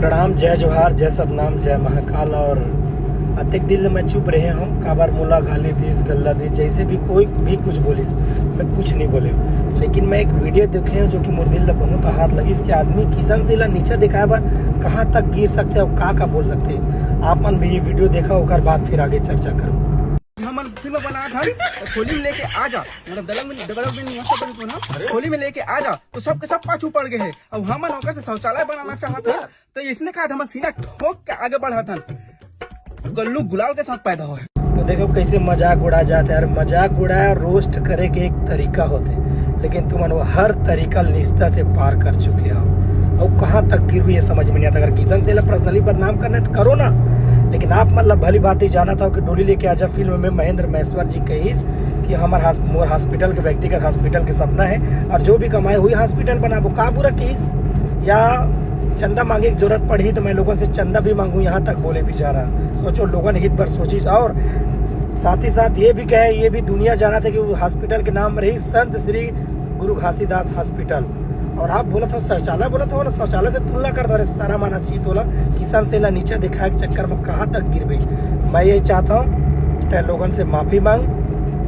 प्रणाम, जय जोहार, जय सतनाम, जय महाकाल। और अतिक दिल में चुप रहे हम काबर मोला गाली दीस गल्ला दी, जैसे भी कोई भी कुछ बोलिस मैं कुछ नहीं बोले। लेकिन मैं एक वीडियो देखे हैं जो कि मोर दिल में बहुत हाथ लगी। इसके आदमी किशन से नीचे दिखाए बार कहाँ तक गिर सकते हैं और का बोल सकते हैं। आप मन भी ये वीडियो देखा होकर बाद फिर आगे चर्चा करो। हम फिल्म बना था खोली में लेके आ जा, मतलब डेवलपमेंट खोली में लेके आ जा तो सबके सब पाछू पड़ गए हैं। अब हम नौकर से शौचालय बनाना चाहता था तो इसने कहा था हम सीना ठोक के आगे बढ़ा था, गल्लू गुलाल के साथ पैदा हुआ है। तो देखो कैसे मजाक उड़ा जाता है। और मजाक उड़ाया रोस्ट करे के एक तरीका होते, लेकिन तुम वो हर तरीका निष्ठा से पार कर चुके हो और कहाँ तक गिर हुई है समझ में नहीं आता। अगर किशन से पर्सनली बदनाम करना है तो करो ना, लेकिन आप मतलब भली बात ही जाना था कि डोली लेके आजा फिल्म में महेंद्र महेश्वर जी कहीस कि हमारे मोर हॉस्पिटल के व्यक्तिगत हॉस्पिटल के सपना है और जो भी कमाए हुई हॉस्पिटल बनाबो का बुरा कहीस, या चंदा मांगे की जरूरत पड़ी तो मैं लोगों से चंदा भी मांगू, यहाँ तक बोले बेचारा। सोचो लोगों ने हित पर सोचिस। और साथ ही साथ ये भी कहे, ये भी दुनिया जाना था कि हॉस्पिटल के नाम रही संत श्री गुरु घासीदास हॉस्पिटल। और आप बोला था शौचालय, बोला था शौचालय से तुलना कर दो। सारा माना चाहिए बोला किसान से नीचे दिखाए के चक्कर में कहाँ तक गिर गई। मैं ये चाहता हूँ तय लोगों से माफी मांग,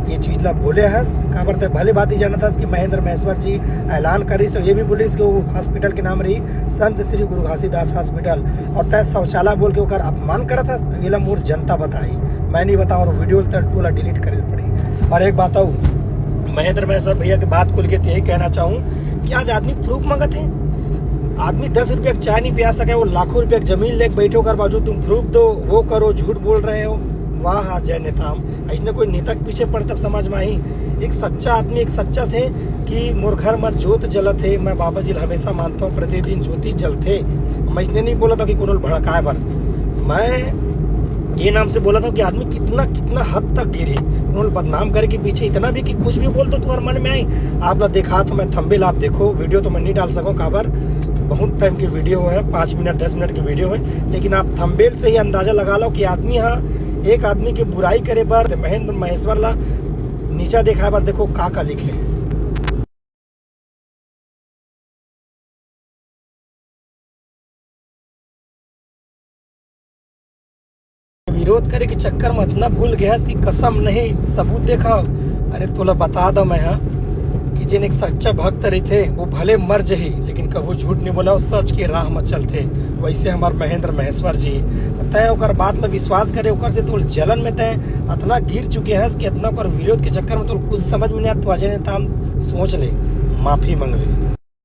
ये चीज ला बोले हस काबर तक भले बात ही जाना था कि महेंद्र महेश्वर जी ऐलान करी सो ये भी बोली कि वो हॉस्पिटल के नाम रही संत श्री गुरु घासीदास हॉस्पिटल और तय शौचालय बोल के ओकर अपमान करा था। ये मोर जनता बताई, मैं नहीं बताऊँ। और वीडियो टोला डिलीट करे पड़ी। और एक बात महेंद्र महेश्वर भैया की बात खुल के यही कहना चाहूँ कि आज आदमी प्रूफ मांगत है। आदमी 10 रुपया चाय नहीं पिया सके, वो लाखों रुपया जमीन लेके बैठे होकर बावजूद तुम प्रूफ दो, वो करो, झूठ बोल रहे हो। वाह जय नेता। ऐसे कोई नेता के पीछे पड़े तब समझ में आई एक सच्चा आदमी, एक सच्चा थे कि मोर घर में जोत जलत है। मैं बाबा जी हमेशा मानता हूँ प्रतिदिन ज्योति जलते। मैं इसने नहीं बोला था कि कुनल भड़काए पर, मैं ये नाम से बोला था कि आदमी कितना कितना हद तक गिरे। उन्होंने बदनाम करे के पीछे इतना भी कि कुछ भी बोल तो तुम्हारे मन में आई। आप लोग देखा तो मैं थंबनेल आप देखो, वीडियो तो मैं नहीं डाल सकूँ काबर बहुत टाइम की वीडियो है, 5 मिनट 10 मिनट की वीडियो है। लेकिन आप थंबनेल से ही अंदाजा लगा लो कि आदमी यहाँ एक आदमी की बुराई करे पर महेंद्र महेश्वर ला नीचा देखा पर देखो का लिखे। विरोध करे के चक्कर में इतना भूल गया कि कसम नहीं सबूत देखा। अरे तोला बता दो मैं कि जिन एक सच्चा भक्त रहे थे वो भले मर जही लेकिन कभी झूठ नहीं बोला और सच के राह में चलते। वैसे हमारे महेंद्र महेश्वर जी तय ओकर बात ला विश्वास करे, ओकर से तो जलन में तय इतना गिर चुके हैं कि इतना पर विरोध के चक्कर में तो कुछ समझ में नहीं आता। तो अजय नेता सोच ले, माफी मांग ले।